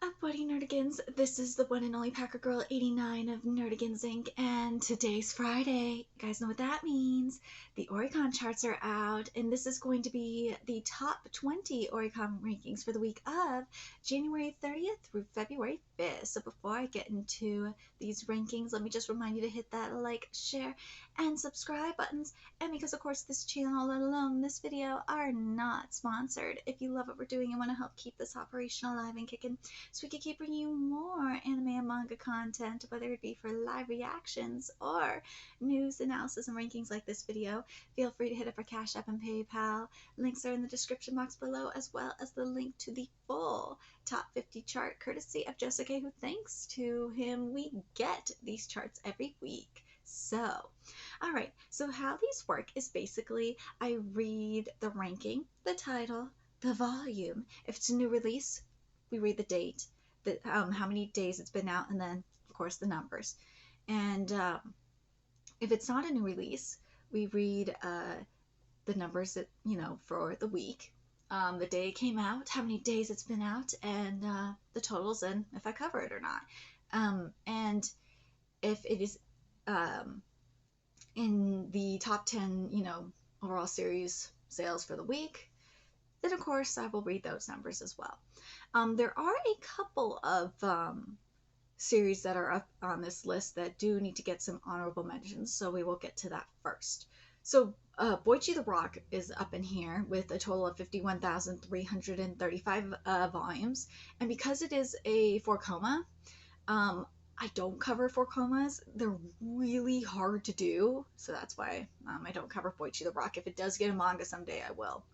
up, Buddy Nerdigans? This is the one and only Packer Girl 89 of Nerdigans Inc. And today's Friday. You guys know what that means. The Oricon Charts are out, and this is going to be the top 20 Oricon rankings for the week of January 30th through February 5th. So before I get into these rankings, let me just remind you to hit that like, share, and subscribe buttons. And because, of course, this channel, let alone this video, are not sponsored. If you love what we're doing and want to help keep this operation alive and kicking, so we can keep bringing you more anime and manga content, whether it be for live reactions or news, analysis, and rankings like this video. Feel free to hit up our Cash App and PayPal. Links are in the description box below, as well as the link to the full top 50 chart, courtesy of Jessica, who thanks to him we get these charts every week. So, alright, so how these work is basically I read the ranking, the title, the volume. If it's a new release, we read the date, how many days it's been out, and then, of course, the numbers. And if it's not a new release, we read the numbers that, for the week, the day it came out, how many days it's been out, and the totals, and if I cover it or not. And if it is in the top 10, overall series sales for the week, then of course I will read those numbers as well. There are a couple of series that are up on this list that do need to get some honorable mentions, so we will get to that first. So Boichi the Rock is up in here with a total of 51,335 volumes, and because it is a 4-koma, I don't cover 4-komas. They're really hard to do, so that's why I don't cover Boichi the Rock. If it does get a manga someday, I will.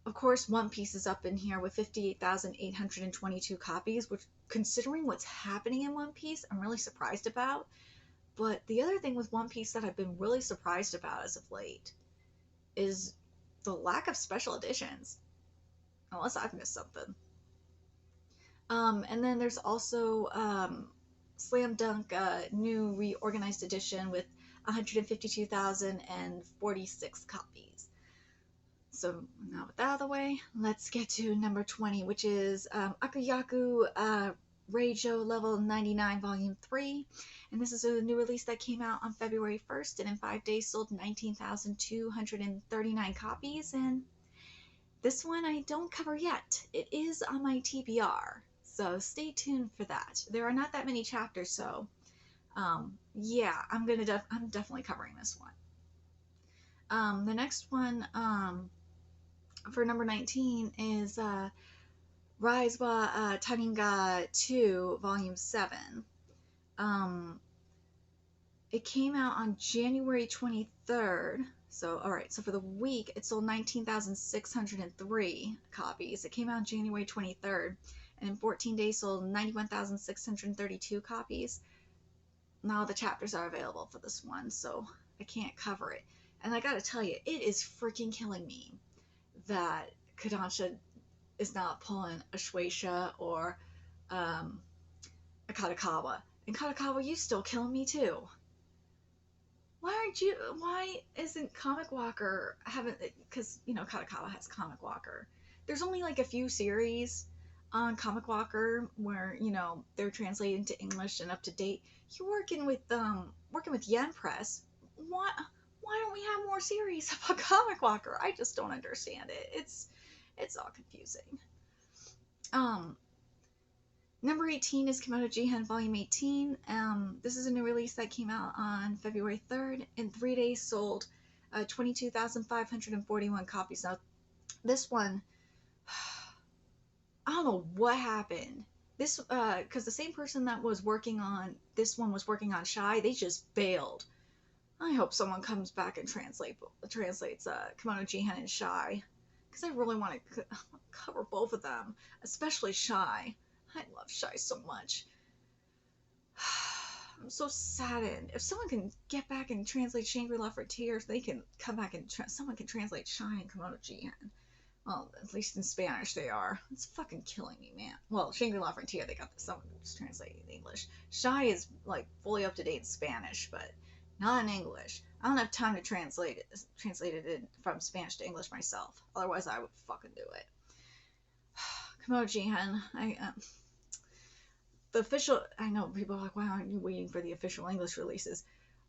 Of course, One Piece is up in here with 58,822 copies, which, considering what's happening in One Piece, I'm really surprised about. But the other thing with One Piece that I've been really surprised about as of late is the lack of special editions. Unless I've missed something. And then there's also Slam Dunk new reorganized edition with 152,046 copies. So now with that out of the way, let's get to number 20, which is Akuyaku Reijo Level 99 Volume 3. And this is a new release that came out on February 1st, and in 5 days sold 19,239 copies. And this one I don't cover yet. It is on my TBR, so stay tuned for that. There are not that many chapters, so yeah, I'm definitely covering this one. The next one for number 19 is Raizwa Taninga 2 Volume 7. It came out on January 23rd. So, alright, so for the week, it sold 19,603 copies. It came out on January 23rd, and in 14 days sold 91,632 copies. Now the chapters are available for this one, so I can't cover it. And I gotta tell you, it is freaking killing me that Kodansha is not pulling a Shueisha or a Kadokawa. And Kadokawa, you still killing me too. Why isn't Comic Walker because, Kadokawa has Comic Walker. There's only like a few series on Comic Walker where, they're translated into English and up to date. You're working with Yen Press. Why don't we have more series about Comic Walker? I just don't understand it. It's all confusing. Number 18 is Kimono Jihen Volume 18. This is a new release that came out on February 3rd. In 3 days sold 22,541 copies. Now, this one, I don't know what happened. This, because the same person that was working on this one was working on Shy, they just bailed. I hope someone comes back and translates Kimono Jihen and Shy, because I really want to cover both of them, especially Shy. I love Shy so much. I'm so saddened. If someone can get back and translate Shangri-La for Tears, they can come back and someone can translate Shy and Kimono Jihen. Well, at least in Spanish they are. It's fucking killing me, man. Well, Shangri-La Frontier, they got someone just translating in English. Shy is like fully up to date in Spanish, but not in English. I don't have time to translate it from Spanish to English myself. Otherwise, I would fucking do it. Oh, Jihan, the official, I know people are like, why aren't you waiting for the official English releases?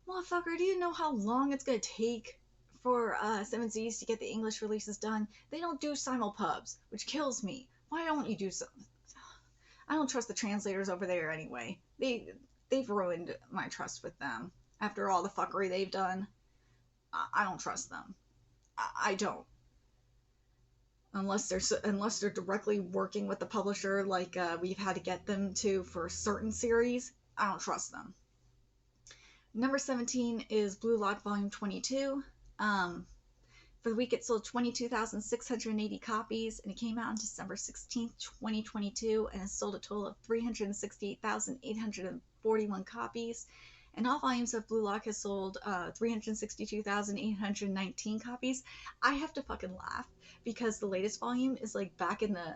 Motherfucker, do you know how long it's gonna take for 7Zs to get the English releases done? They don't do simulpubs, which kills me. Why don't you do so? I don't trust the translators over there anyway. They've ruined my trust with them after all the fuckery they've done. I don't trust them. I don't. Unless they're directly working with the publisher, like we've had to get them to for certain series, I don't trust them. Number 17 is Blue Lock Volume 22. For the week, it sold 22,680 copies, and it came out on December 16th, 2022, and it sold a total of 368,841 copies. And all volumes of Blue Lock has sold 362,819 copies. I have to fucking laugh because the latest volume is like back in the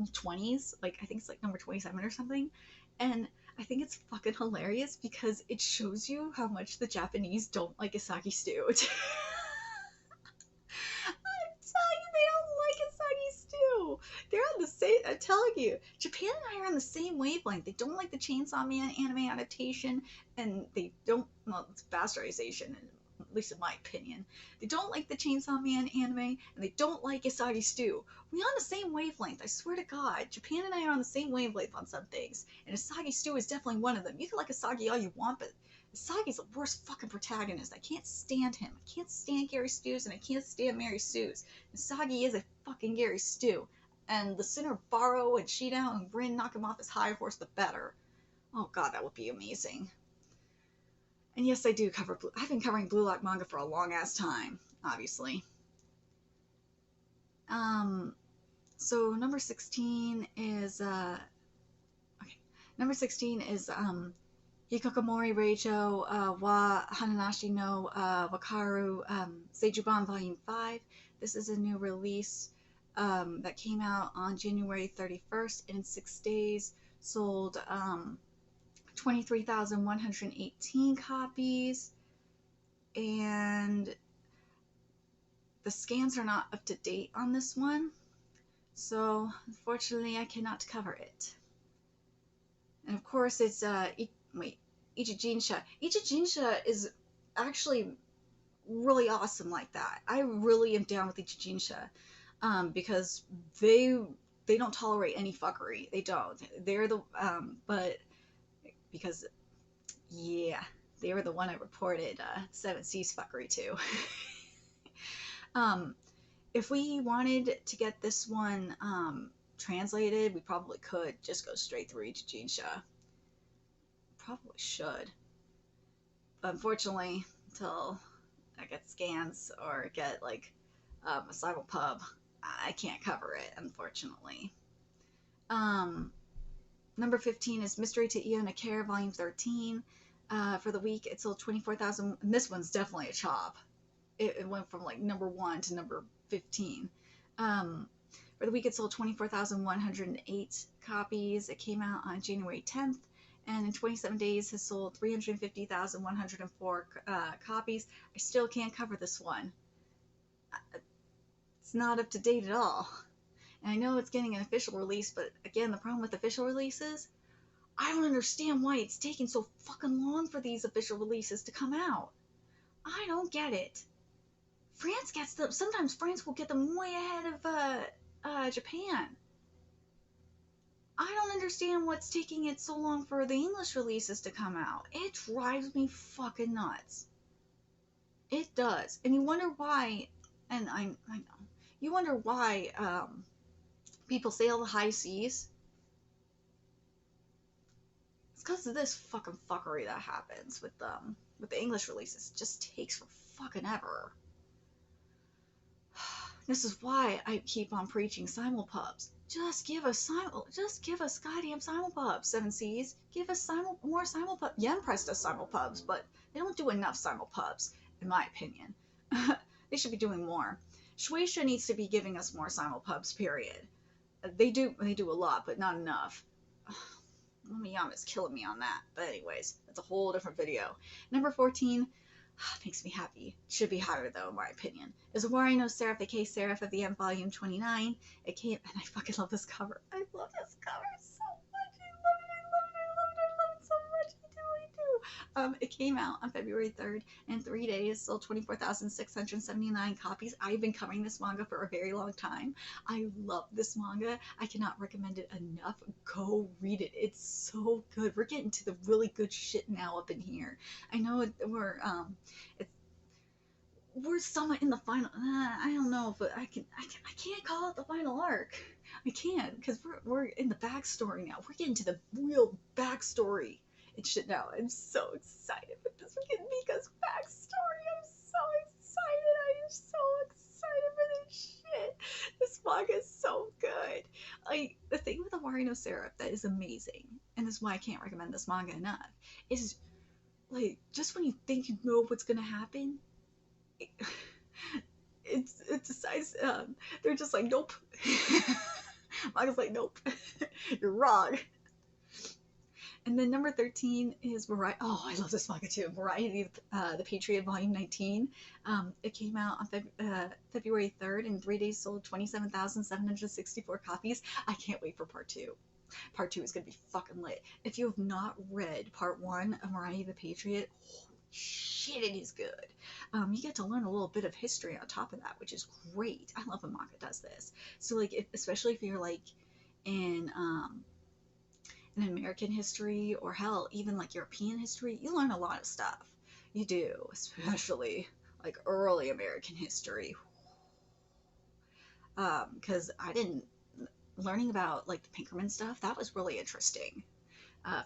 20s, like I think it's like number 27 or something, and I think it's fucking hilarious because it shows you how much the Japanese don't like Asagi stew. They're on the same. I'm telling you, Japan and I are on the same wavelength. They don't like the Chainsaw Man anime adaptation, and they don't. Well, it's bastardization, at least in my opinion. They don't like the Chainsaw Man anime, and they don't like Asagi Stew. We're on the same wavelength. I swear to God, Japan and I are on the same wavelength on some things, and Asagi Stew is definitely one of them. You can like Asagi all you want, but Asagi's the worst fucking protagonist. I can't stand him. I can't stand Gary Stews, and I can't stand Mary Stews. Asagi is a fucking Gary Stew. And the sooner Baro and Shida and Rin knock him off his high horse, the better. Oh god, that would be amazing. And yes, I do cover I've been covering Blue Lock manga for a long ass time, obviously. So number 16 is number 16 is Hikokomori Reijo wa Hananashi no Wakaru Seijuban Volume 5. This is a new release that came out on January 31st, and in 6 days sold 23,118 copies, and the scans are not up to date on this one, so unfortunately I cannot cover it. And of course it's Ichijinsha. Ichijinsha is actually really awesome like that. I really am down with Ichijinsha. Because they don't tolerate any fuckery. They don't. They're the but because yeah, they were the one I reported 7C's fuckery to. If we wanted to get this one translated, we probably could just go straight through Ichijinsha. Probably should. But unfortunately, until I get scans or get like a simulpub, I can't cover it, unfortunately. Number 15 is Mystery to Io Care, Volume 13. For the week, it sold 24,000. And this one's definitely a chop. It went from like number 1 to number 15. For the week, it sold 24,108 copies. It came out on January 10th, and in 27 days has sold 350,104 copies. I still can't cover this one. It's not up to date at all. And I know it's getting an official release, but again, the problem with official releases, I don't understand why it's taking so fucking long for these official releases to come out. I don't get it. France gets them. Sometimes France will get them way ahead of Japan. I don't understand what's taking it so long for the English releases to come out. It drives me fucking nuts. It does. And you wonder why, and I know, you wonder why people sail the high seas. It's because of this fucking fuckery that happens with the English releases. It just takes for fucking ever. This is why I keep on preaching simulpubs. Just give us goddamn simulpubs, 7Cs. Give us more simulpubs. Yen Press does simulpubs, but they don't do enough simulpubs, in my opinion. They should be doing more. Shueisha needs to be giving us more simulpubs, period. They do a lot, but not enough. Miyama's killing me on that. But anyways, that's a whole different video. Number 14, Makes me happy. Should be higher though, in my opinion. Is Wari no Seraph, aka Seraph of the End, Volume 29. It came, and I fucking love this cover. I love this cover so much. I love it. I love it. I love it. I love it so much. I do. It came out on February 3rd. In 3 days, sold 24,679 copies. I've been covering this manga for a very long time. I love this manga. I cannot recommend it enough. Go read it. It's so good. We're getting to the really good shit now up in here. I know we're somewhat in the final. I don't know if I can't call it the final arc. I can't because we're in the backstory now. We're getting to the real backstory and shit now. I'm so excited with this freaking Mika's backstory. I'm so excited. I am so excited for this shit. This manga is so good. Like the thing with the Wari no Seraph that is amazing, and this is why I can't recommend this manga enough, is like just when you think you know what's gonna happen, it decides they're just like nope. Manga's like nope, you're wrong. And then number 13 is Variety. Oh, I love this manga too. Variety, the Patriot, Volume 19. It came out on February 3rd. In 3 days, sold 27,764 copies. I can't wait for part 2. Part 2 is going to be fucking lit. If you have not read part 1 of Variety the Patriot, holy shit, it is good. You get to learn a little bit of history on top of that, which is great. I love when manga does this. So, like, especially if you're, like, in American history, or hell, even like European history, you learn a lot of stuff. You do, especially like early American history. Because I didn't learning about like the Pinkerman stuff. That was really interesting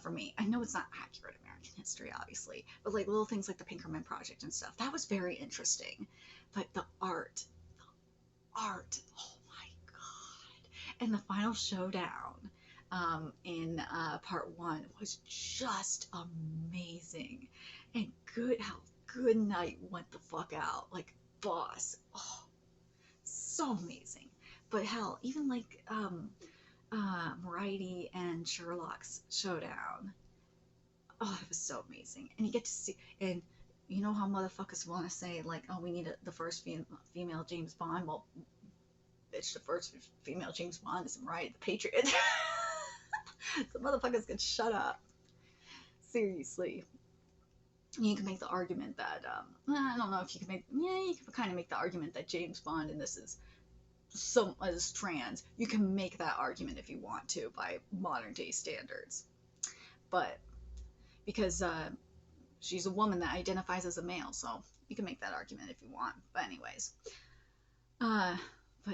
for me. I know it's not accurate American history, obviously, but like little things like the Pinkerman Project and stuff. That was very interesting. But the art, oh my god, and the final showdown in part 1 was just amazing, and how Good Night went the fuck out, like boss. Oh, so amazing. But hell, even like Variety and Sherlock's showdown, oh, it was so amazing. And you get to see, and you know how motherfuckers want to say like, oh, we need the first female James Bond. Well, bitch, the first female James Bond is Mariah the Patriot. So motherfuckers can shut up. Seriously. You can make the argument that, I don't know if you can make, yeah, you can kind of make the argument that James Bond and this is trans. You can make that argument if you want to by modern day standards. But, because she's a woman that identifies as a male, so you can make that argument if you want. But anyways. But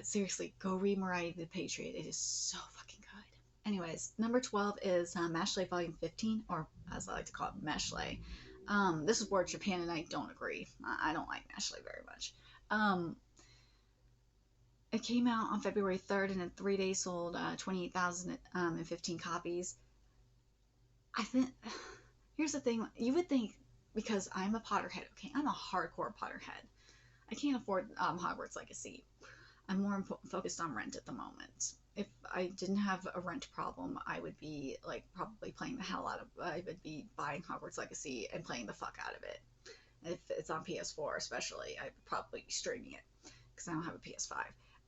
seriously, go read Mariah the Patriot. It is so fucking good. Anyways, number 12 is Mashley Volume 15, or as I like to call it, Mashley. This is where Japan and I don't agree. I don't like Mashley very much. It came out on February 3rd, and in 3 days sold 28,015 copies. I think, here's the thing, you would think, because I'm a Potterhead, okay? I'm a hardcore Potterhead. I can't afford Hogwarts Legacy. I'm more focused on Rent at the moment. If I didn't have a Rent problem, I would be like probably playing the hell out of. I would be buying Hogwarts Legacy and playing the fuck out of it. If it's on PS4, especially, I'd probably be streaming it because I don't have a PS5.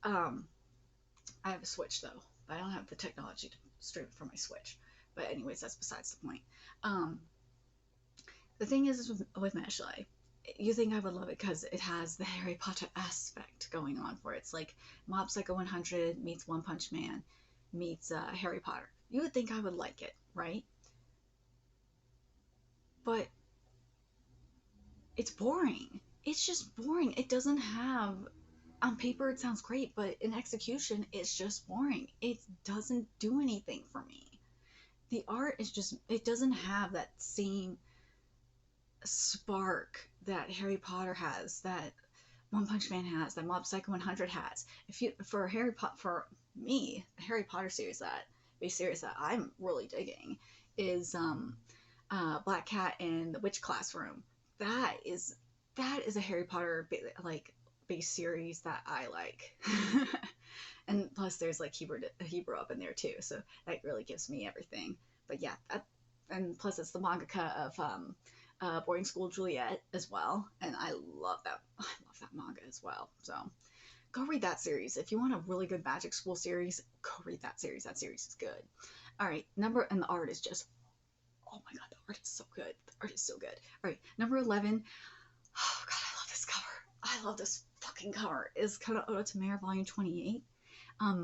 I have a Switch though, but I don't have the technology to stream it from my Switch. But anyways, that's besides the point. The thing is with Mashley, you think I would love it because it has the Harry Potter aspect going on for it. It's like Mob Psycho 100 meets One Punch Man meets Harry Potter. You would think I would like it, right? But it's boring. It's just boring. It doesn't have, on paper it sounds great, but in execution it's just boring. It doesn't do anything for me. The art is just, it doesn't have that same spark that Harry Potter has, that One Punch Man has, that Mob Psycho 100 has. For me, the Harry Potter series that I'm really digging is Black Cat and the Witch Classroom. That is a Harry Potter based series that I like. And plus there's like Hebrew up in there too, so that really gives me everything. But yeah, and plus it's the mangaka of Boarding School Juliet as well, and I love that. I love that manga as well. So go read that series if you want a really good magic school series. Go read that series. That series is good. All right, and the art is just, oh my god, the art is so good. The art is so good. All right, number 11. Oh god, I love this cover. I love this fucking cover. Is Koto Otomare Volume 28.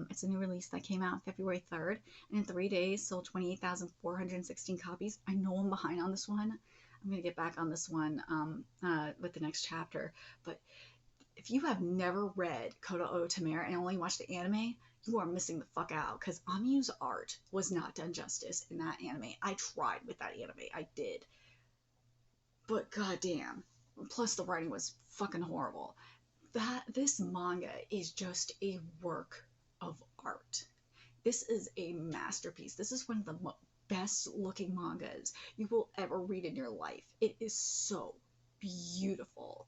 It's a new release that came out February 3rd, and in 3 days sold 28,416 copies. I know I'm behind on this one. I'm gonna get back on this one with the next chapter. But if you have never read Koto Otomare and only watched the anime, you are missing the fuck out, because Amyu's art was not done justice in that anime. I tried with that anime, I did, but goddamn. Plus the writing was fucking horrible. This manga is just a work of art. This is a masterpiece. This is one of the best looking mangas you will ever read in your life. It is so beautiful.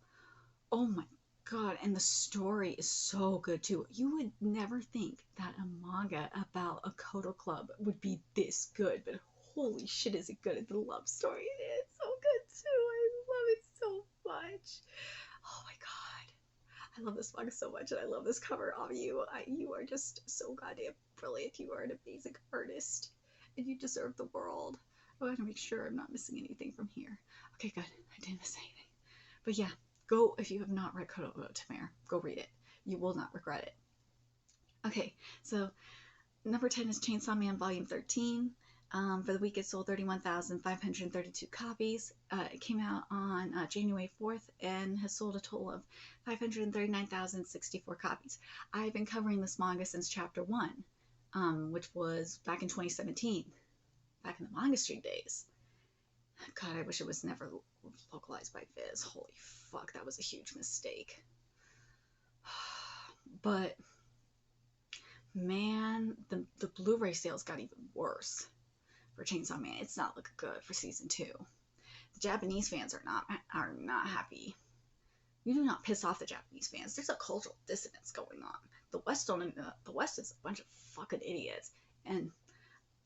Oh my god, and the story is so good too. You would never think that a manga about a Koto club would be this good, but holy shit is it good. And the love story, it is so good too. I love it so much. Oh my god. I love this manga so much, and I love this cover of you. You are just so goddamn brilliant. You are an amazing artist, and you deserve the world. I want to make sure I'm not missing anything from here. Okay, good. I didn't miss anything. But yeah, go, if you have not read Koto Otomare, go read it. You will not regret it. Okay, so number 10 is Chainsaw Man Volume 13. For the week, it sold 31,532 copies. It came out on January 4th and has sold a total of 539,064 copies. I've been covering this manga since chapter 1, which was back in 2017, back in the Manga Street days. God, I wish it was never localized by Viz. Holy fuck, that was a huge mistake. But man, the Blu-ray sales got even worse for Chainsaw Man. It's not looking good for season 2. The Japanese fans are not happy. You do not piss off the Japanese fans. There's a cultural dissonance going on. The West is a bunch of fucking idiots. And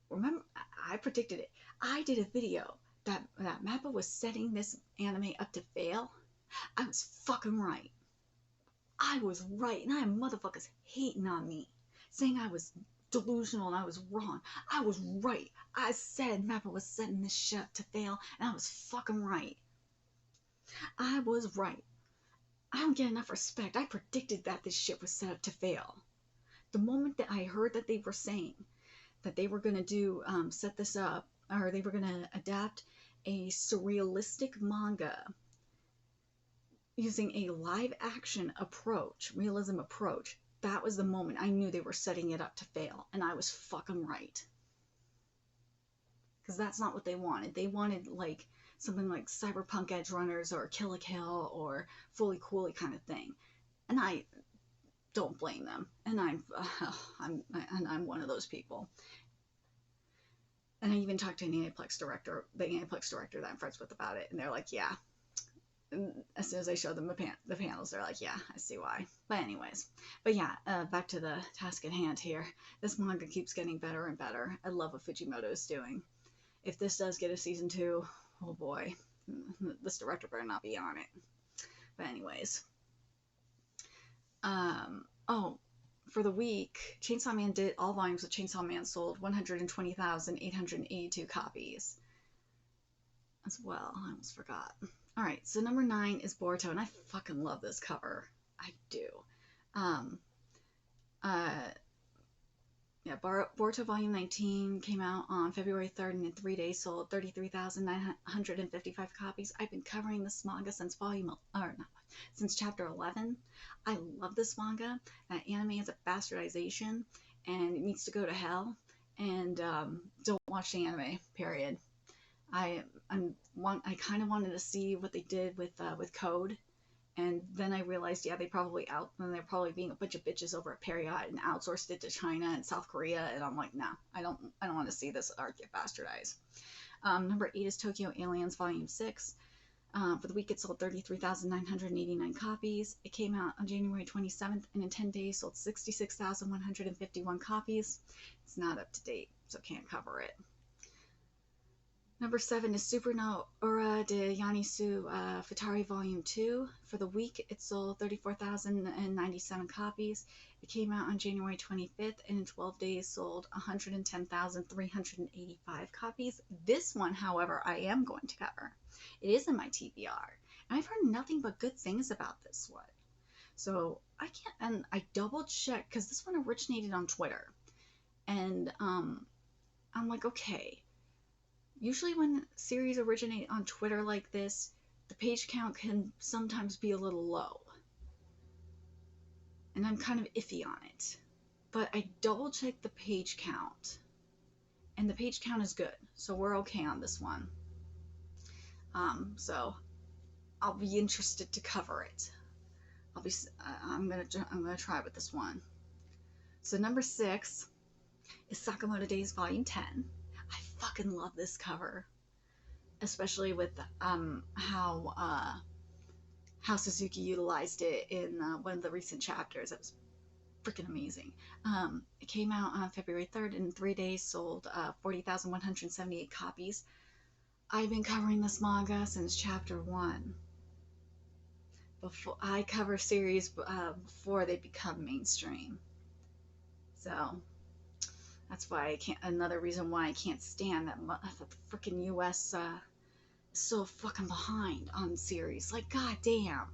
remember, I predicted it. I did a video that Mappa was setting this anime up to fail. I was fucking right. I was right, and I have motherfuckers hating on me, saying I was delusional and I was wrong. I was right. I said Mappa was setting this shit up to fail, and I was fucking right. I was right. I don't get enough respect. I predicted that this shit was set up to fail. The moment that I heard that they were saying that they were going to set this up, or they were going to adapt a surrealistic manga using a live action approach, realism approach, that was the moment I knew they were setting it up to fail, and I was fucking right. Because that's not what they wanted. They wanted like something like Cyberpunk Edge Runners or Kill la Kill or Fully Coolly kind of thing, and I don't blame them. And I'm one of those people. And I even talked to the Aniplex director that I'm friends with about it, and they're like, yeah. And as soon as I showed them the panels, they're like, yeah, I see why. But anyways, yeah, back to the task at hand here. This manga keeps getting better and better. I love what Fujimoto is doing. If this does get a season 2, oh boy, this director better not be on it. But anyways, for the week, Chainsaw Man all volumes of Chainsaw Man sold 120,882 copies as well. I almost forgot. All right, so number 9 is Boruto, and I fucking love this cover. I do. Boruto Volume 19 came out on February 3rd, and in 3 days sold 33,955 copies. I've been covering this manga since chapter 11. I love this manga. That anime is a bastardization, and it needs to go to hell. And don't watch the anime. Period. I kind of wanted to see what they did with Code, and then I realized, yeah, they're probably being a bunch of bitches over at Period and outsourced it to China and South Korea, and I'm like, nah, I don't want to see this art get bastardized. Number 8 is Tokyo Aliens Volume 6. For the week, it sold 33,989 copies. It came out on January 27th, and in 10 days sold 66,151 copies. It's not up to date, so can't cover it. Number 7 is Supernova Ora de Yanisu Futari Volume 2. For the week, it sold 34,097 copies. It came out on January 25th, and in 12 days sold 110,385 copies. This one, however, I am going to cover. It is in my TBR, and I've heard nothing but good things about this one. So I can't, and I double checked, because this one originated on Twitter. And I'm like, okay. Usually when series originate on Twitter like this, the page count can sometimes be a little low. And I'm kind of iffy on it. But I double checked the page count. And the page count is good. So we're okay on this one. So I'll be interested to cover it. I'm gonna try with this one. So number 6 is Sakamoto Days Volume 10. I fucking love this cover, especially with how Suzuki utilized it in one of the recent chapters. It was freaking amazing. It came out on February 3rd, and in 3 days sold 40,178 copies. I've been covering this manga since chapter 1. I cover series before they become mainstream. So that's why I can't. Another reason why I can't stand that the freaking U.S. Is so fucking behind on series. Like, goddamn.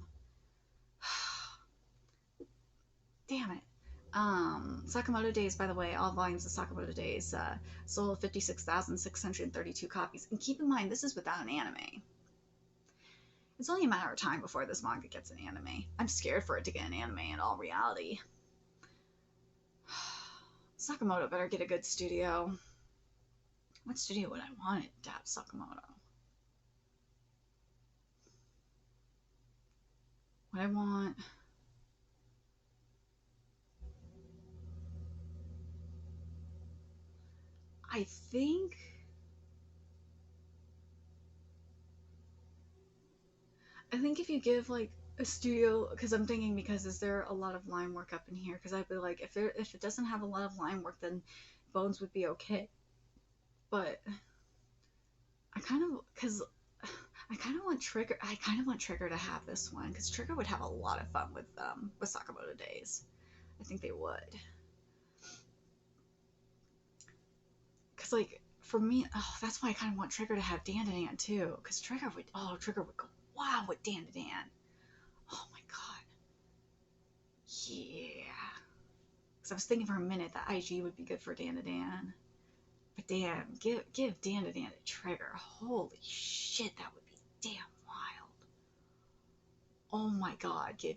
Damn it. Sakamoto Days, by the way, all volumes of Sakamoto Days sold 56,632 copies. And keep in mind, this is without an anime. It's only a matter of time before this manga gets an anime. I'm scared for it to get an anime in all reality. Sakamoto better get a good studio. What studio would I want to adapt Sakamoto? What I want... I think if you give like a studio, because I'm thinking, because is there a lot of line work up in here? Because I'd be like, if it doesn't have a lot of line work, then Bones would be okay. But I kind of want Trigger. I kind of want Trigger to have this one, because Trigger would have a lot of fun with Sakamoto Days. I think they would. Because like for me, that's why I kind of want Trigger to have Dan to Dan too, because Trigger would go wow with Dan to Dan. Oh my god. Yeah. Because I was thinking for a minute that IG would be good for Dan to Dan. But damn, give Dan to Dan to Trigger. Holy shit, that would be damn wild. Oh my god, give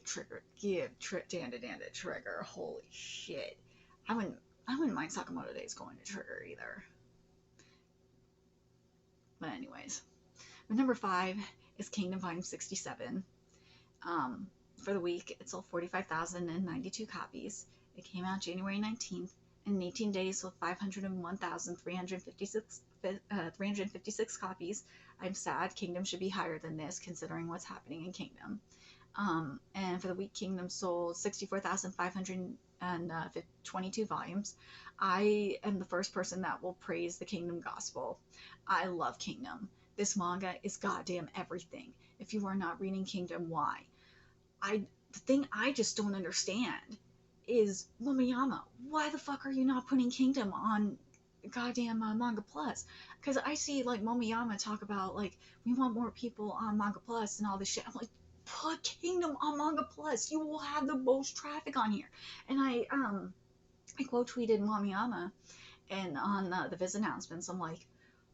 Dan to Dan to Trigger. Holy shit. I wouldn't mind Sakamoto Days going to Trigger either. But anyways. But number 5 is Kingdom Volume 67. For the week, it sold 45,092 copies. It came out January 19th, and in 18 days sold 501,356 copies. I'm sad. Kingdom should be higher than this, considering what's happening in Kingdom. And for the week, Kingdom sold 64,522 volumes. I am the first person that will praise the Kingdom Gospel. I love Kingdom. This manga is goddamn everything. If you are not reading Kingdom, why? The thing I just don't understand is, Momoyama, why the fuck are you not putting Kingdom on goddamn Manga Plus? Because I see like Momoyama talk about like, we want more people on Manga Plus and all this shit. I'm like, put Kingdom on Manga Plus. You will have the most traffic on here. And I quote tweeted Momoyama and on the Viz announcements. I'm like,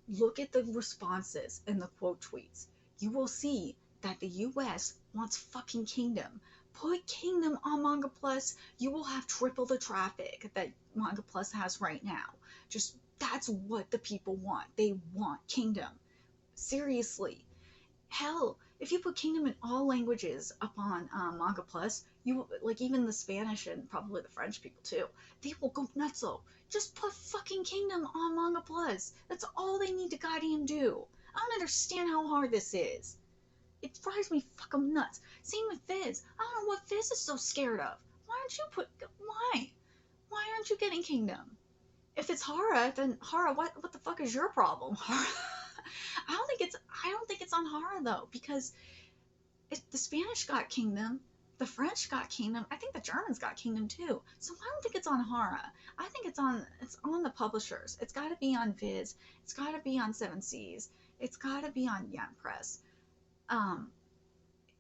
look at the responses and the quote tweets. You will see that the US wants fucking Kingdom. Put Kingdom on Manga Plus. You will have triple the traffic that Manga Plus has right now. Just, that's what the people want. They want Kingdom. Seriously. Hell, if you put Kingdom in all languages up on Manga Plus, you, like, even the Spanish and probably the French people too, they will go nutso. Just put fucking Kingdom on Manga Plus. That's all they need to goddamn do. I don't understand how hard this is. It drives me fucking nuts. Same with Fizz. I don't know what Fizz is so scared of. Why aren't you getting Kingdom? If it's Hara, then Hara, what the fuck is your problem? I don't think it's on Hara though, because the Spanish got Kingdom, the French got Kingdom. I think the Germans got Kingdom too. So I don't think it's on Hara. I think it's on the publishers. It's got to be on Viz. It's got to be on Seven Seas. It's got to be on Yen Press. Um,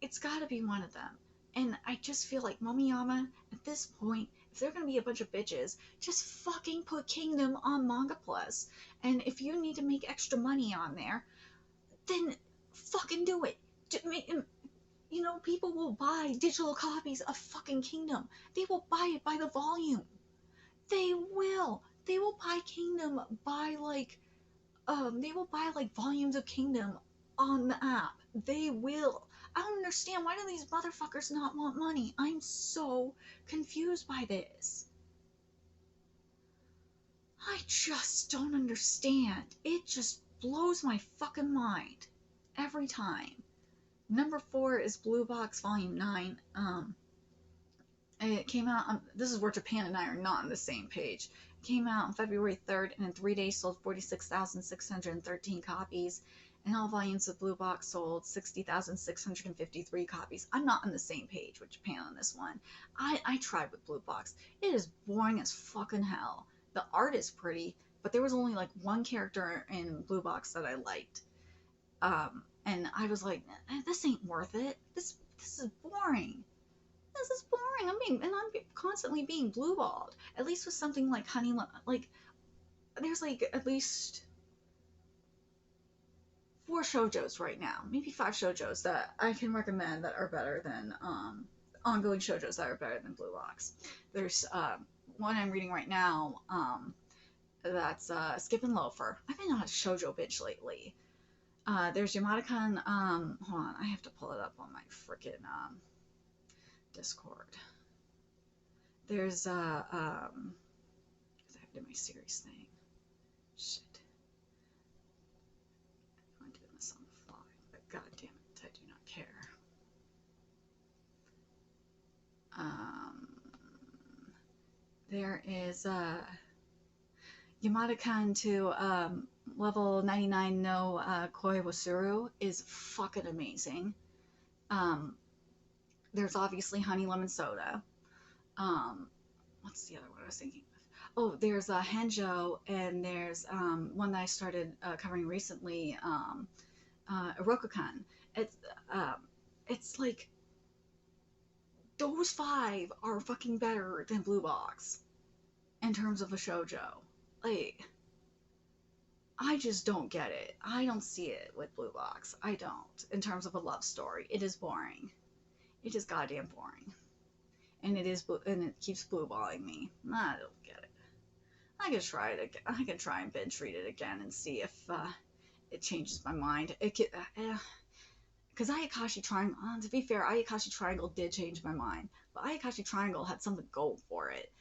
it's got to be one of them. And I just feel like Momiyama, at this point, if they're going to be a bunch of bitches, just fucking put Kingdom on Manga Plus. And if you need to make extra money on there, then fucking do it. You know, people will buy digital copies of fucking Kingdom. They will buy it by the volume. They will. They will buy Kingdom by they will buy like volumes of Kingdom on the app. They will. I don't understand. Why do these motherfuckers not want money? I'm so confused by this. I just don't understand. It just blows my fucking mind every time. Number 4 is Blue Box Volume 9. It came out, this is where Japan and I are not on the same page. It came out on February 3rd, and in 3 days sold 46,613 copies. And all volumes of Blue Box sold 60,653 copies. I'm not on the same page with Japan on this one. I tried with Blue Box. It is boring as fucking hell. The art is pretty, but there was only like one character in Blue Box that I liked. And I was like, this ain't worth it. This is boring. This is boring. I'm constantly being blueballed. At least with something like there's like at least 4 shoujos right now, maybe 5 shoujos that I can recommend that are better than ongoing shoujos that are better than Blue Box. There's one I'm reading right now. That's Skip and Loafer. I've been on a shoujo binge lately. There's Yamada-kun, hold on, I have to pull it up on my frickin' Discord. There's, I have to do my series thing. Shit. I'm doing this on the fly, but god damn it, I do not care. There is, Yamada-kun to, level 99 no Koi Wasuru is fucking amazing. There's obviously Honey Lemon Soda. What's the other one I was thinking of? Oh, there's Henjo, and there's one that I started covering recently, Oroku-kun. It's like those 5 are fucking better than Blue Box in terms of a shoujo. Like, I just don't get it. I don't see it with Blue Box. I don't. In terms of a love story, it is boring. It is goddamn boring, and it keeps blueballing me. I don't get it. I could try it again. I could try and binge read it again and see if it changes my mind. Because Ayakashi Triangle. To be fair, Ayakashi Triangle did change my mind, but Ayakashi Triangle had something going for it.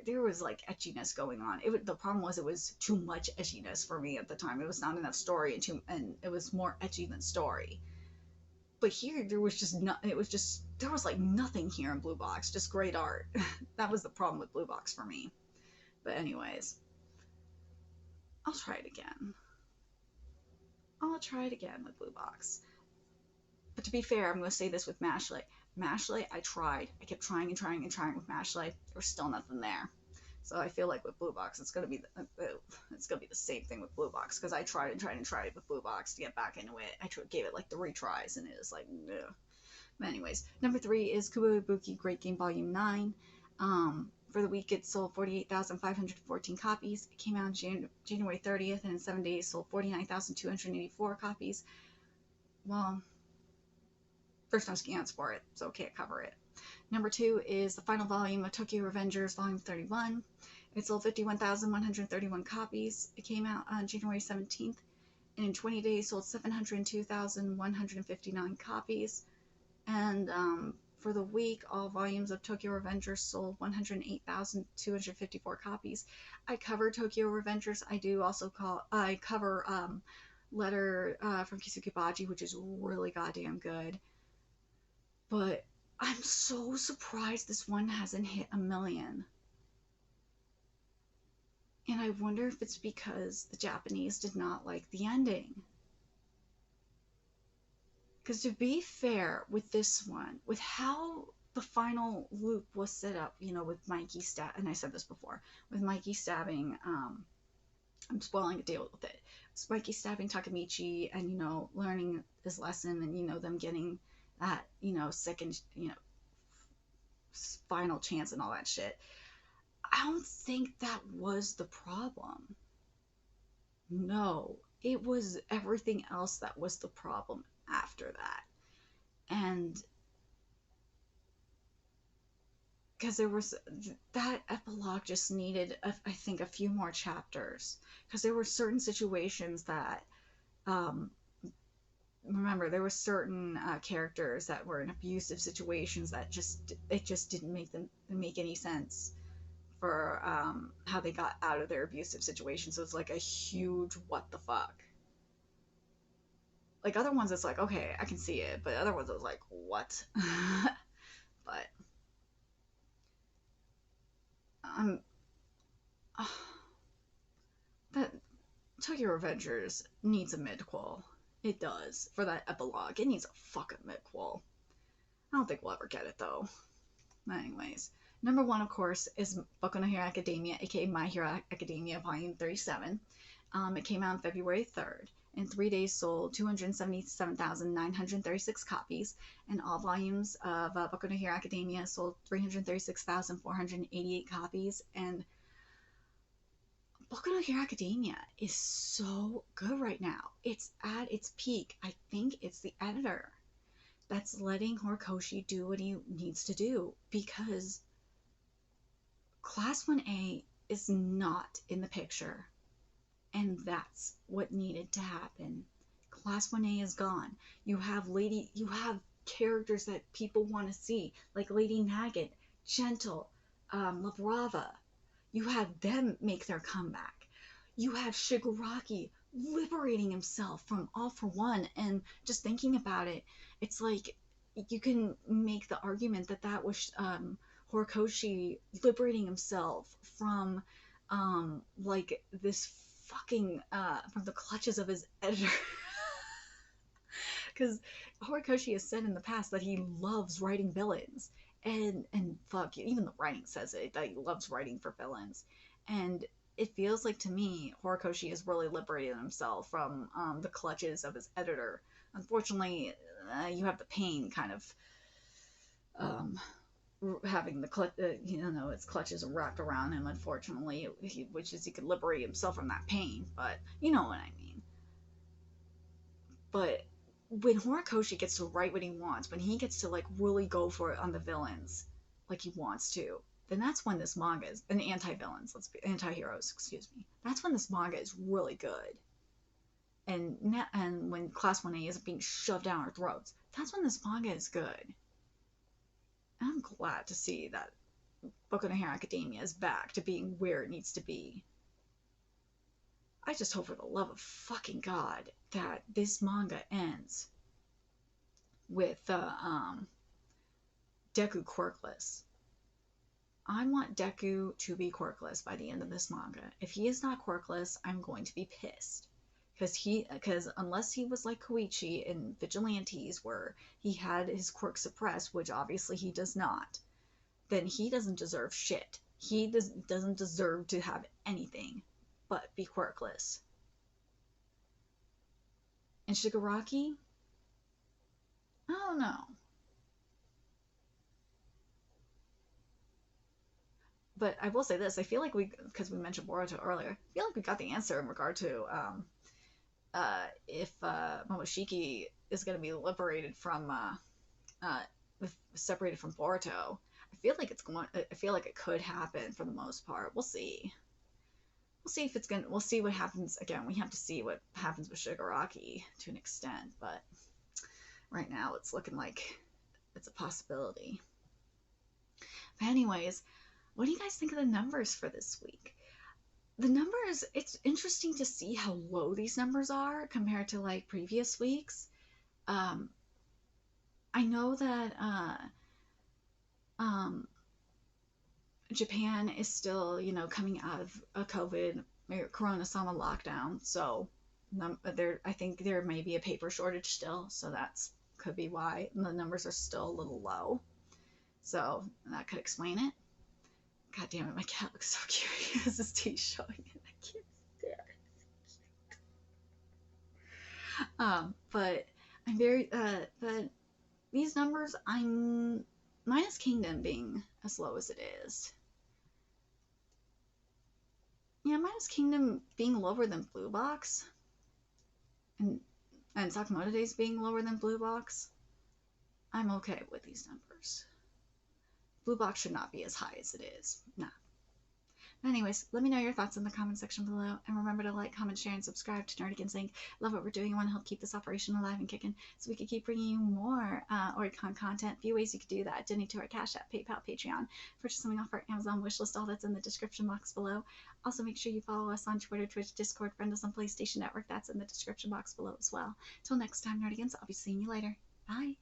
There was like etchiness going on. The problem was it was too much etchiness for me at the time. It was not enough story, and it was more etchy than story. But here there was just there was like nothing here in Blue Box, just great art. That was the problem with Blue Box for me. But anyways, I'll try it again. I'll try it again with Blue Box. But to be fair, I'm going to say this with Mashley. Mashley, I tried. I kept trying and trying and trying with Mashley. There was still nothing there. So I feel like with Blue Box, it's gonna be the same thing with Blue Box, because I tried and tried and tried with Blue Box to get back into it. I gave it like 3 tries, and it was like, ugh. But anyways, number 3 is Kubo Ibuki Great Game Volume 9. For the week, it sold 48,514 copies. It came out on January 30th, and in 7 days, sold 49,284 copies. Well, first no scans for it, so can't cover it. Number 2 is the final volume of Tokyo Revengers, Volume 31. It sold 51,131 copies. It came out on January 17th, and in 20 days sold 702,159 copies. And for the week, all volumes of Tokyo Revengers sold 108,254 copies. I cover Tokyo Revengers. I cover Letter from Kisuke Baji, which is really goddamn good. But I'm so surprised this one hasn't hit 1 million. And I wonder if it's because the Japanese did not like the ending. Because to be fair with this one, with how the final loop was set up, you know, with Mikey and I said this before, with Mikey stabbing, I'm spoiling a deal with it. It's Mikey stabbing Takamichi and, you know, learning his lesson and, you know, them getting that, you know, second, you know, final chance and all that shit. I don't think that was the problem. No, it was everything else that was the problem after that. And because there was that epilogue just needed, I think, a few more chapters. Because there were certain situations that, um, remember, there were certain characters that were in abusive situations that just didn't make any sense for how they got out of their abusive situation. So it's like a huge what the fuck. Like other ones, it's like, okay, I can see it, but other ones, I was like, what? But um, that Tokyo Revengers needs a midquel. It does. For that epilogue, it needs a fucking midquel. I don't think we'll ever get it though. Anyways, number one, of course, is Boku no Hero Academia, aka My Hero Academia, Volume 37. It came out on February 3rd. In 3 days, sold 277,936 copies, and all volumes of Boku no Hero Academia sold 336,488 copies. And Boku no Hero Academia is so good right now. It's at its peak. I think it's the editor that's letting Horikoshi do what he needs to do, because Class 1A is not in the picture. And that's what needed to happen. Class 1A is gone. You have characters that people want to see, like Lady Nagant, Gentle, La Brava. You have them make their comeback. You have Shigaraki liberating himself from All For One, and just thinking about it, it's like you can make the argument that that was Horikoshi liberating himself from like this fucking from the clutches of his editor. Because Horikoshi has said in the past that he loves writing villains, and fuck, even the writing says it, that he loves writing for villains. And it feels like to me Horikoshi has really liberated himself from the clutches of his editor. Unfortunately, you have the pain kind of having the its clutches wrapped around him, unfortunately, which is he could liberate himself from that pain, but you know what I mean. But when Horikoshi gets to write what he wants, when he gets to like really go for it on the villains like he wants to, then that's when this manga is an anti-heroes, excuse me. That's when this manga is really good. And when Class 1A isn't being shoved down our throats, that's when this manga is good. I'm glad to see that Boku no Hero Academia is back to being where it needs to be. I just hope for the love of fucking God that this manga ends with Deku quirkless. I want Deku to be quirkless by the end of this manga. If he is not quirkless, I'm going to be pissed. Because unless he was like Koichi in Vigilantes, where he had his quirk suppressed, which obviously he does not, then he doesn't deserve shit. He doesn't deserve to have anything but be quirkless. And Shigaraki? I don't know. But I will say this, I feel like because we mentioned Boruto earlier, I feel like we got the answer in regard to if Momoshiki is going to be liberated from, separated from Boruto. I feel like it could happen for the most part. We'll see. We'll see what happens. Again, we have to see what happens with Shigaraki to an extent, but right now it's looking like it's a possibility. But anyways, what do you guys think of the numbers for this week? The numbers, it's interesting to see how low these numbers are compared to like previous weeks. I know that Japan is still, coming out of a COVID Corona-sama lockdown, so I think there may be a paper shortage still, so that's could be why the numbers are still a little low. So that could explain it. God damn it, my cat looks so cute. He has his teeth showing it. I can't stand it. But I'm very, but these numbers, I'm minus Kingdom being as low as it is. Yeah, minus Kingdom being lower than Blue Box, and Sakamoto Days being lower than Blue Box, I'm okay with these numbers. Blue Box should not be as high as it is. Nah. Anyways, let me know your thoughts in the comment section below, and remember to like, comment, share, and subscribe to Nerdigans Inc. Love what we're doing. I want to help keep this operation alive and kicking so we can keep bringing you more Oricon content. A few ways you could do that: donate to our Cash App, PayPal, Patreon, purchase something off our Amazon wishlist. All that's in the description box below. Also, make sure you follow us on Twitter, Twitch, Discord, friend us on PlayStation Network. That's in the description box below as well. Till next time, Nerdigans, I'll be seeing you later. Bye.